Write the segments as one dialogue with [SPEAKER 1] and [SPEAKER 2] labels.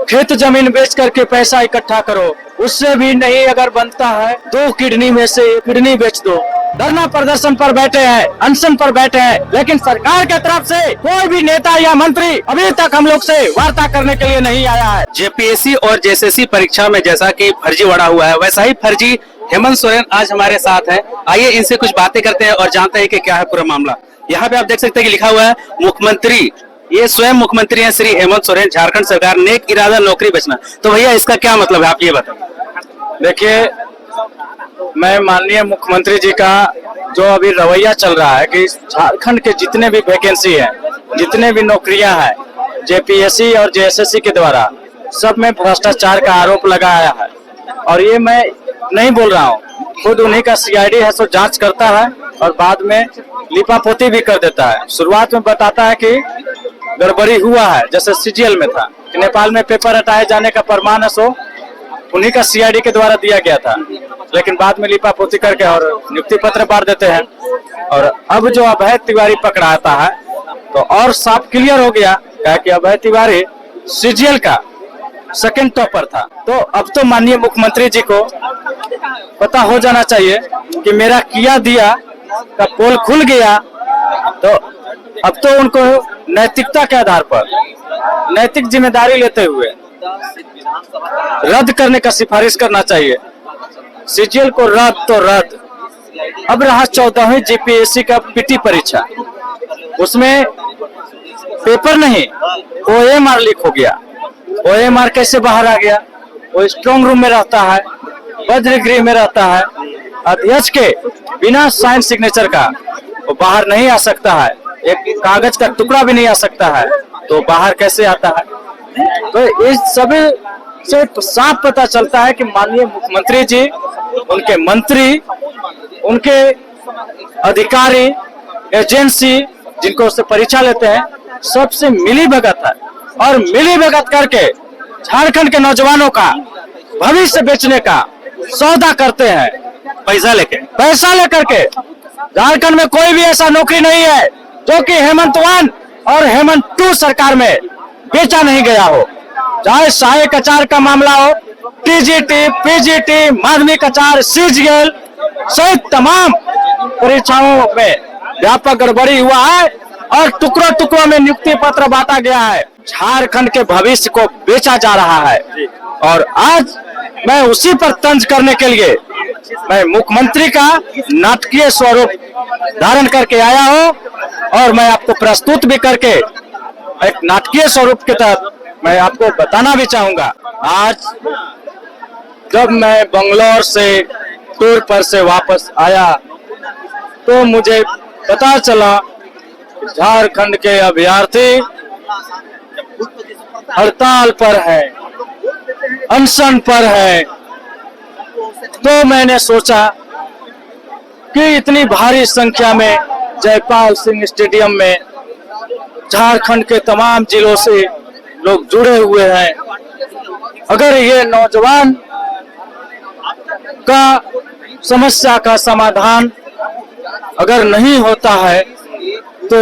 [SPEAKER 1] खेत जमीन बेच करके पैसा इकट्ठा करो, उससे भी नहीं अगर बनता है 2 किडनी में से 1 किडनी बेच दो। धरना प्रदर्शन पर बैठे हैं, अनशन पर बैठे हैं, लेकिन सरकार की तरफ से कोई भी नेता या मंत्री अभी तक हम लोग से वार्ता करने के लिए नहीं आया है।
[SPEAKER 2] जेपीएससी और जेएसएससी परीक्षा में जैसा कि फर्जी बढ़ा हुआ है, वैसा ही फर्जी हेमंत सोरेन आज हमारे साथ है। आइए इनसे कुछ बातें करते हैं और जानते हैं कि क्या है पूरा मामला। यहाँ पे आप देख सकते हैं कि लिखा हुआ है मुख्यमंत्री, ये स्वयं मुख्यमंत्री हैं श्री हेमंत सोरेन, झारखंड सरकार नेक इरादा नौकरी बचना। तो भैया इसका क्या मतलब है, आप ये बताएं।
[SPEAKER 1] देखिए, मैं माननीय मुख्यमंत्री जी का जो अभी रवैया चल रहा है कि झारखंड के जितने भी वैकेंसी है, जितने भी नौकरियां हैं, जेपीएससी और जेएसएससी के द्वारा सब में भ्रष्टाचार का आरोप लगाया है। और ये मैं नहीं बोल रहा हूँ, खुद उन्हीं का सीआईडी है सो जांच करता है और बाद में लिपापोती भी कर देता है। शुरुआत में बताता है कि गड़बड़ी हुआ है, जैसे सीजीएल में था कि नेपाल में पेपर हटाए जाने का प्रमाण है सो उन्हीं का सीआईडी के द्वारा दिया गया था, लेकिन बाद में लिपापोती करके और नियुक्ति पत्र बांट देते हैं। और अब जो अभय तिवारी पकड़ाता है तो और साफ क्लियर हो गया कि अभय तिवारी सीजीएल का सेकंड टॉपर था। तो अब तो माननीय मुख्यमंत्री जी को पता हो जाना चाहिए कि मेरा किया दिया का पोल खुल गया, तो अब तो उनको नैतिकता के आधार पर नैतिक जिम्मेदारी लेते हुए रद्द करने का सिफारिश करना चाहिए। सीजीएल को रद्द तो रद्द। अब रहा 14वीं जेपीएससी का पीटी परीक्षा, उसमें पेपर नहीं ओएमआर लीक हो गया। ओएमआर कैसे बाहर आ गया? वो स्ट्रांग रूम में रहता है, वज्र गृह में रहता है, अध्यक्ष के बिना साइन सिग्नेचर का वो बाहर नहीं आ सकता है, एक कागज का टुकड़ा भी नहीं आ सकता है, तो बाहर कैसे आता है? तो इस सभी से साफ पता चलता है कि माननीय मुख्यमंत्री जी, उनके मंत्री, उनके अधिकारी, एजेंसी जिनको उससे परीक्षा लेते हैं, सबसे मिली भगत है और मिली भगत करके झारखंड के नौजवानों का भविष्य बेचने का सौदा करते हैं। पैसा लेकर के झारखंड में कोई भी ऐसा नौकरी नहीं है जो कि हेमंत 1 और हेमंत 2 सरकार में बेचा नहीं गया हो। चाहे सहायक आचार्य का मामला हो, टीजीटी, पीजीटी, माध्यमिक आचार्य, सीजीएल सहित तमाम परीक्षाओं में व्यापक गड़बड़ी हुआ है और टुकड़ों टुकड़ों में नियुक्ति पत्र बांटा गया है। झारखंड के भविष्य को बेचा जा रहा है और आज मैं उसी पर तंज करने के लिए मैं मुख्यमंत्री का नाटकीय स्वरूप धारण करके आया हूं और मैं आपको प्रस्तुत भी करके एक नाटकीय स्वरूप के तहत मैं आपको बताना भी चाहूंगा। आज जब मैं बंगलौर से टूर पर से वापस आया तो मुझे पता चला झारखंड के अभ्यर्थी हड़ताल पर है, अनशन पर है। तो मैंने सोचा कि इतनी भारी संख्या में जयपाल सिंह स्टेडियम में झारखंड के तमाम जिलों से लोग जुड़े हुए हैं, अगर ये नौजवान का समस्या का समाधान अगर नहीं होता है तो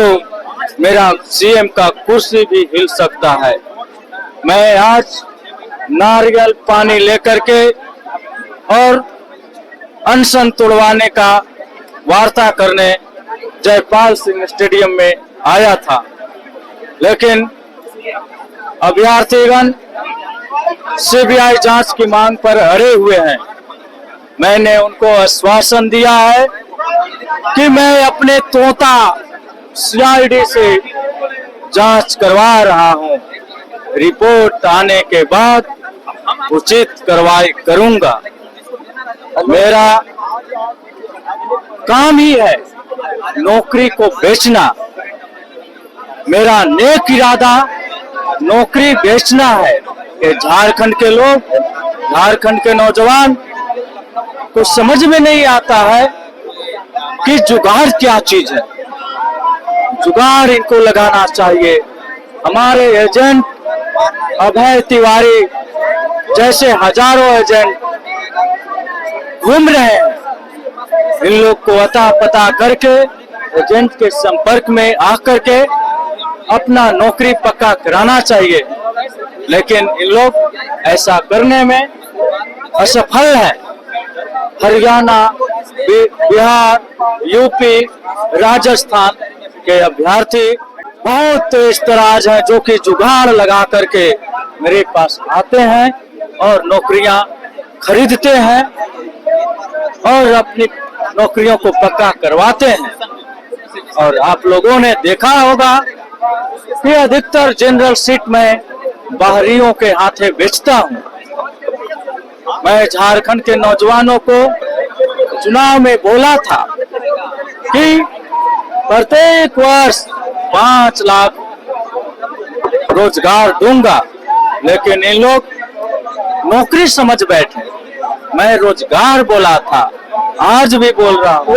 [SPEAKER 1] मेरा सीएम का कुर्सी भी हिल सकता है। मैं आज नारियल पानी लेकर के और अनशन तोड़वाने का वार्ता करने जयपाल सिंह स्टेडियम में आया था, लेकिन अभ्यर्थीगण सीबीआई जांच की मांग पर अड़े हुए हैं। मैंने उनको आश्वासन दिया है कि मैं अपने तोता सीआईडी से जांच करवा रहा हूं, रिपोर्ट आने के बाद उचित कार्रवाई करूंगा। मेरा काम ही है नौकरी को बेचना, मेरा नेक इरादा नौकरी बेचना है। कि झारखंड के लोग, झारखंड के नौजवान को समझ में नहीं आता है कि जुगाड़ क्या चीज है। जुगाड़ इनको लगाना चाहिए। हमारे एजेंट अभय तिवारी जैसे हजारों एजेंट घूम रहे हैं, इन लोग को अता पता करके एजेंट के संपर्क में आकर के अपना नौकरी पक्का कराना चाहिए। लेकिन इन लोग ऐसा करने में असफल है। हरियाणा, बिहार, यूपी, राजस्थान के अभ्यर्थी बहुत तेज तराज हैं, जो कि जुगाड़ लगा करके मेरे पास आते हैं और नौकरियां खरीदते हैं और अपनी नौकरियों को पक्का करवाते हैं। और आप लोगों ने देखा होगा कि अधिकतर जनरल सीट में बाहरियों के हाथे बेचता हूं। मैं झारखंड के नौजवानों को चुनाव में बोला था कि प्रत्येक वर्ष 5 लाख रोजगार दूंगा, लेकिन इन लोग नौकरी समझ बैठे। मैं रोजगार बोला था, आज भी बोल रहा हूँ।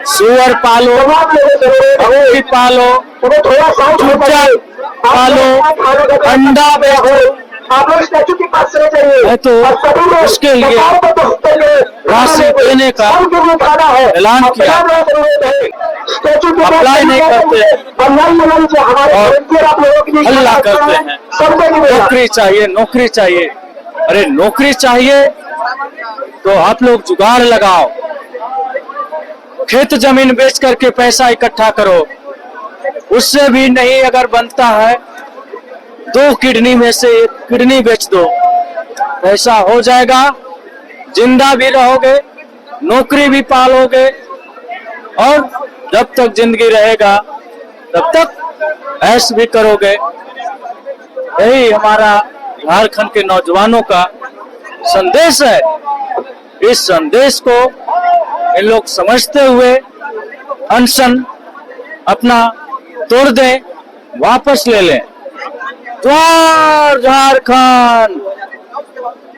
[SPEAKER 1] सुअर पालो, बकरी पालो, चूजा पालो, अंडा बेचो, मैं तो उसके लिए राशि देने का ऐलान किया, अप्लाई नहीं करते और हल्ला करते हैं। नौकरी चाहिए, नौकरी चाहिए। अरे नौकरी चाहिए तो आप लोग जुगाड़ लगाओ, खेत जमीन बेच करके पैसा इकट्ठा करो। उससे भी नहीं अगर बनता है, 2 किडनी में से 1 किडनी बेच दो, पैसा हो जाएगा। जिंदा भी रहोगे, नौकरी भी पालोगे और जब तक जिंदगी रहेगा तब तक ऐश भी करोगे। यही हमारा झारखंड के नौजवानों का संदेश है। इस संदेश को इन लोग समझते हुए अनशन अपना तोड़ दें, वापस ले लें। ज्वार झारखंड,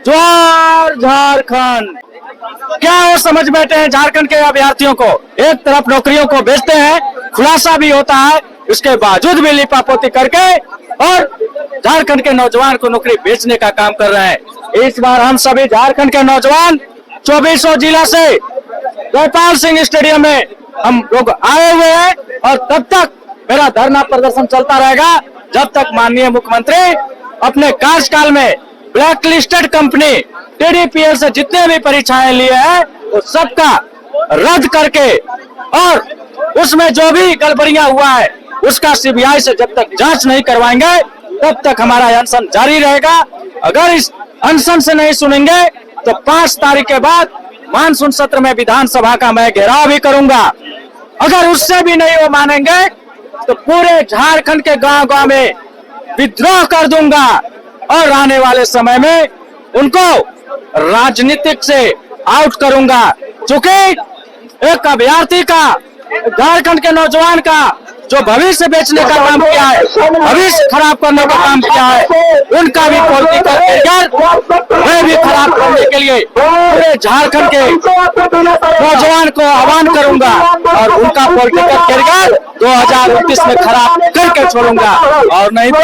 [SPEAKER 1] ज्वार झारखंड। क्या वो समझ बैठे हैं झारखंड के अभ्यर्थियों को? एक तरफ नौकरियों को बेचते हैं, खुलासा भी होता है, उसके बावजूद भी लिपापोती करके और झारखंड के नौजवान को नौकरी बेचने का काम कर रहे हैं। इस बार हम सभी झारखंड के नौजवान 2400 जिला से जयपाल सिंह स्टेडियम में हम लोग आए हुए हैं और तब तक मेरा धरना प्रदर्शन चलता रहेगा जब तक माननीय मुख्यमंत्री अपने कार्यकाल में ब्लैक लिस्टेड कंपनी TDPL से जितने भी परीक्षाएं लिए हैं वो सबका रद्द करके और उसमें जो भी गड़बड़ियां हुआ है उसका CBI से जब तक जांच नहीं करवाएंगे तब तक हमारा अनशन जारी रहेगा। अगर इस अनशन से नहीं सुनेंगे तो 5 तारीख के बाद मानसून सत्र में विधानसभा का मैं घेराव भी करूंगा। अगर उससे भी नहीं वो मानेंगे तो पूरे झारखंड के गांव-गांव में विद्रोह कर दूंगा और आने वाले समय में उनको राजनीतिक से आउट करूंगा। क्योंकि एक अभ्यर्थी का, झारखंड के नौजवान का जो भविष्य बेचने का काम किया है, भविष्य खराब करने का काम किया है, उनका भी पॉलिटिकल करियर मैं भी खराब करने के लिए पूरे झारखंड के नौजवान को आह्वान करूंगा और उनका पॉलिटिकल करियर 2029 में खराब करके छोड़ूंगा। और नहीं तो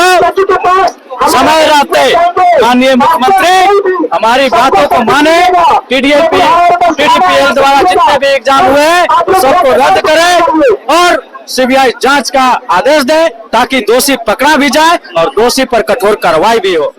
[SPEAKER 1] समय रहते माननीय मुख्यमंत्री हमारी बातों को माने, TDPL द्वारा जितने भी एग्जाम हुए हैं सबको रद्द करें और CBI जांच का आदेश दे ताकि दोषी पकड़ा भी जाए और दोषी पर कठोर कार्रवाई भी हो।